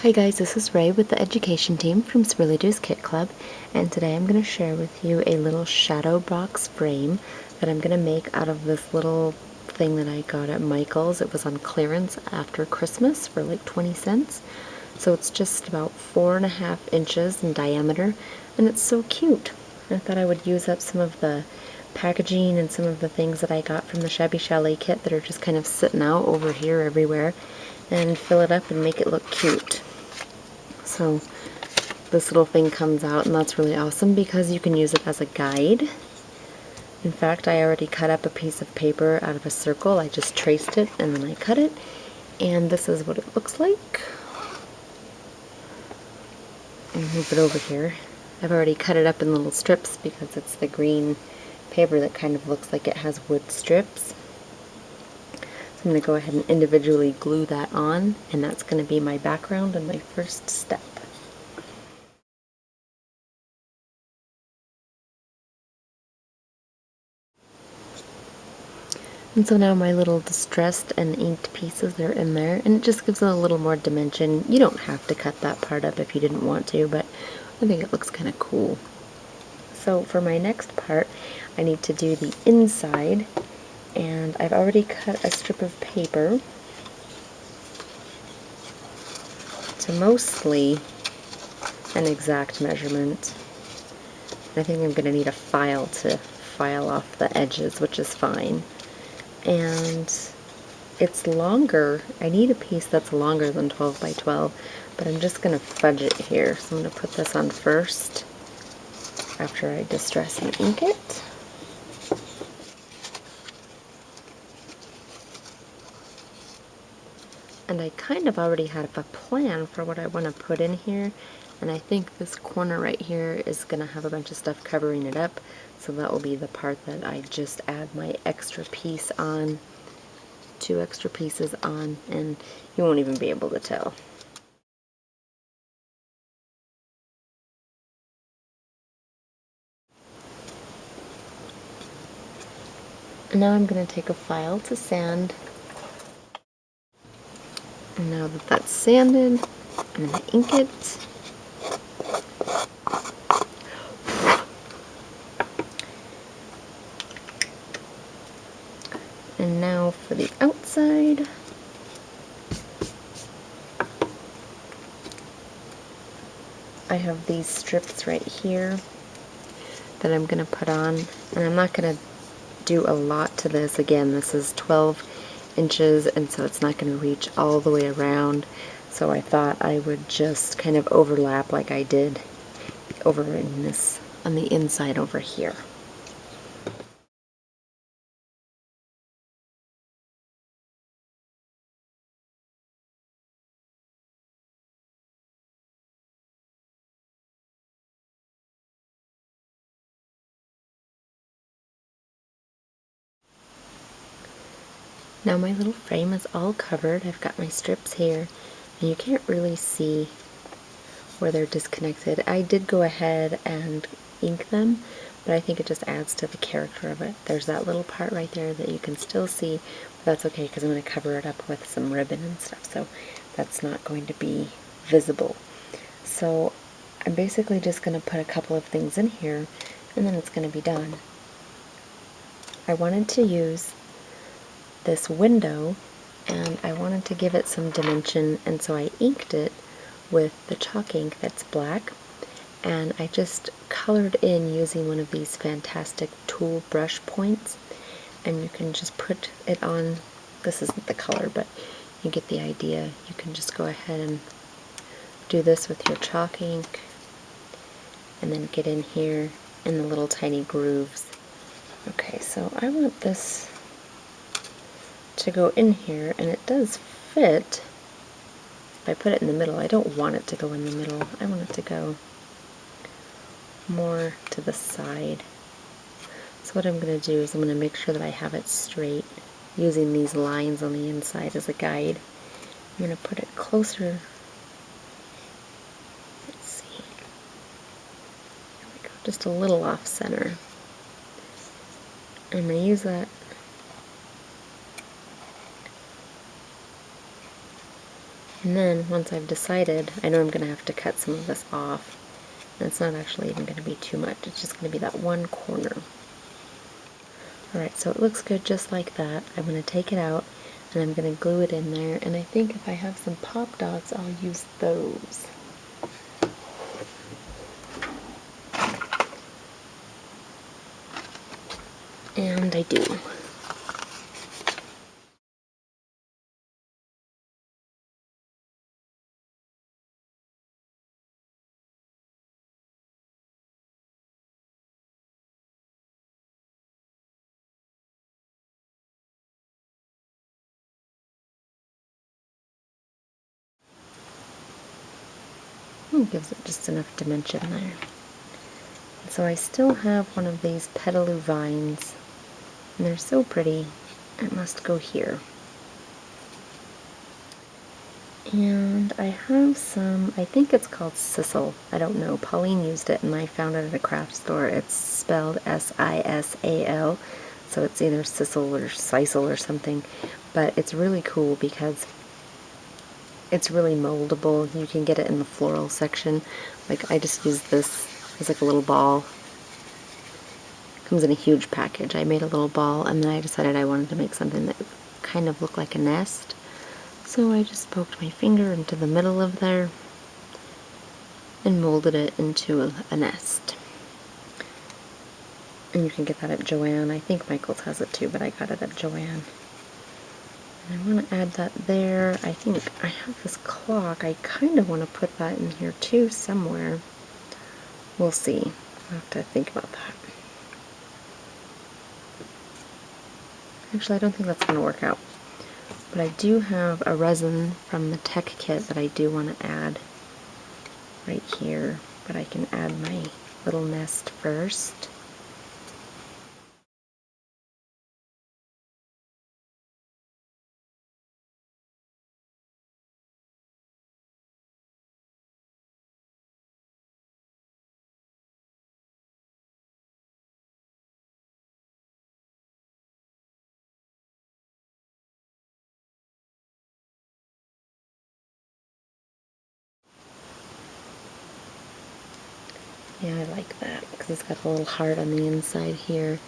Hi guys, this is Ray with the education team from Swirly Do's Kit Club, and today I'm going to share with you a little Shadowbox frame that I'm going to make out of this little thing that I got at Michael's. It was on clearance after Christmas for like 20 cents. So it's just about 4.5 inches in diameter, and it's so cute. I thought I would use up some of the packaging and some of the things that I got from the Shabby Chalet kit that are just kind of sitting out over here everywhere, and fill it up and make it look cute. So this little thing comes out, and that's really awesome because you can use it as a guide. In fact, I already cut up a piece of paper out of a circle. I just traced it and then I cut it, and this is what it looks like. And move it over here. I've already cut it up in little strips because it's the green paper that kind of looks like it has wood strips. So I'm going to go ahead and individually glue that on, and that's going to be my background and my first step. And so now my little distressed and inked pieces are in there, and it just gives it a little more dimension. You don't have to cut that part up if you didn't want to, but I think it looks kind of cool. So for my next part, I need to do the inside, and I've already cut a strip of paper to mostly an exact measurement. I think I'm going to need a file to file off the edges, which is fine. And it's longer. I need a piece that's longer than 12 by 12, but I'm just going to fudge it here. So I'm going to put this on first after I distress and ink it. And I kind of already have a plan for what I want to put in here, and I think this corner right here is going to have a bunch of stuff covering it up, so that will be the part that I just add my extra piece on. 2 extra pieces on, and you won't even be able to tell. And now I'm going to take a file to sand. And now that that's sanded, I'm going to ink it. And now for the outside. I have these strips right here that I'm going to put on, and I'm not going to do a lot to this. Again, this is 12 inches, and so it's not going to reach all the way around, so I thought I would just kind of overlap like I did over in this on the inside over here. Now my little frame is all covered. I've got my strips here, and you can't really see where they're disconnected. I did go ahead and ink them, but I think it just adds to the character of it. There's that little part right there that you can still see, but that's okay because I'm going to cover it up with some ribbon and stuff, so that's not going to be visible. So I'm basically just going to put a couple of things in here, and then it's going to be done. I wanted to use this window, and I wanted to give it some dimension, and so I inked it with the chalk ink that's black, and I just colored in using one of these fantastic tool brush points, and you can just put it on. This isn't the color, but you get the idea. You can just go ahead and do this with your chalk ink, and then get in here in the little tiny grooves. Okay, so I want this to go in here, and it does fit. If I put it in the middle, I don't want it to go in the middle. I want it to go more to the side. So what I'm going to do is I'm going to make sure that I have it straight using these lines on the inside as a guide. I'm going to put it closer. Let's see. There we go. Just a little off center. I'm going to use that And then once I've decided, I know I'm going to have to cut some of this off. And it's not actually even going to be too much. It's just going to be that one corner. Alright, so it looks good just like that. I'm going to take it out and I'm going to glue it in there. And I think if I have some pop dots, I'll use those. And I do. It gives it just enough dimension there. So I still have one of these petaloo vines, and they're so pretty. It must go here. And I have some, I think it's called sisal. I don't know. Pauline used it and I found it at a craft store. It's spelled S-I-S-A-L, so it's either sisal or sisal or something. But it's really cool because it's really moldable. You can get it in the floral section. Like, I just used this as like a little ball. Comes in a huge package. I made a little ball and then I decided I wanted to make something that kind of looked like a nest. So I just poked my finger into the middle of there and molded it into a nest. And you can get that at Joann. I think Michael's has it too, but I got it at Joann. And I want to add that there. I think I have this clock. I kind of want to put that in here too somewhere. We'll see. I'll have to think about that. Actually, I don't think that's going to work out. But I do have a resin from the tech kit that I do want to add right here. But I can add my little nest first. Yeah, I like that because it's got a little heart on the inside here.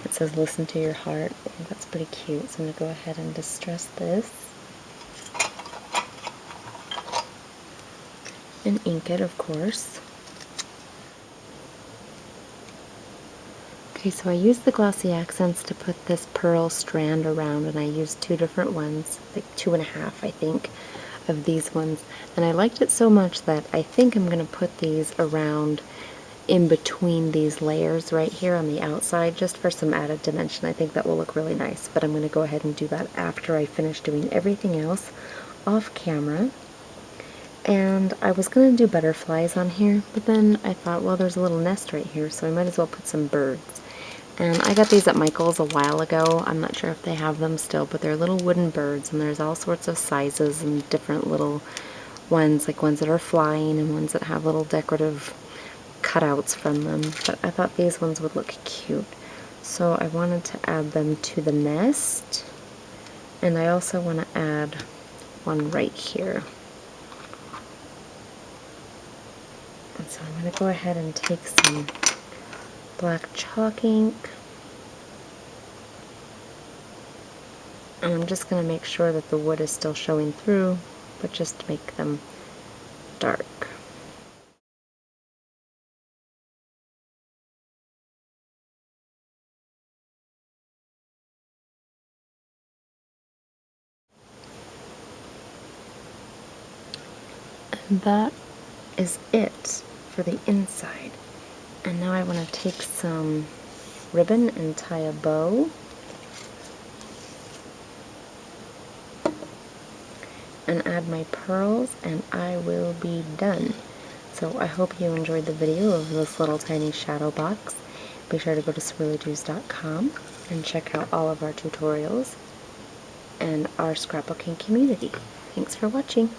It says listen to your heart. I think that's pretty cute. So I'm going to go ahead and distress this. And ink it, of course. Okay, so I used the glossy accents to put this pearl strand around, and I used two different ones, like 2.5, I think, of these ones. And I liked it so much that I think I'm going to put these around in between these layers right here on the outside, just for some added dimension. I think that will look really nice, but I'm going to go ahead and do that after I finish doing everything else off camera. And I was going to do butterflies on here, but then I thought, well, there's a little nest right here, so I might as well put some birds. And I got these at Michael's a while ago. I'm not sure if they have them still, but they're little wooden birds, and there's all sorts of sizes and different little ones, like ones that are flying and ones that have little decorative cutouts from them. But I thought these ones would look cute, so I wanted to add them to the nest. And I also want to add one right here. And so I'm going to go ahead and take some black chalk ink, and I'm just going to make sure that the wood is still showing through, but just to make them dark. And that is it for the inside. And now I want to take some ribbon and tie a bow. And add my pearls, and I will be done. So I hope you enjoyed the video of this little tiny shadow box. Be sure to go to swirlyjuice.com and check out all of our tutorials and our scrapbooking community. Thanks for watching.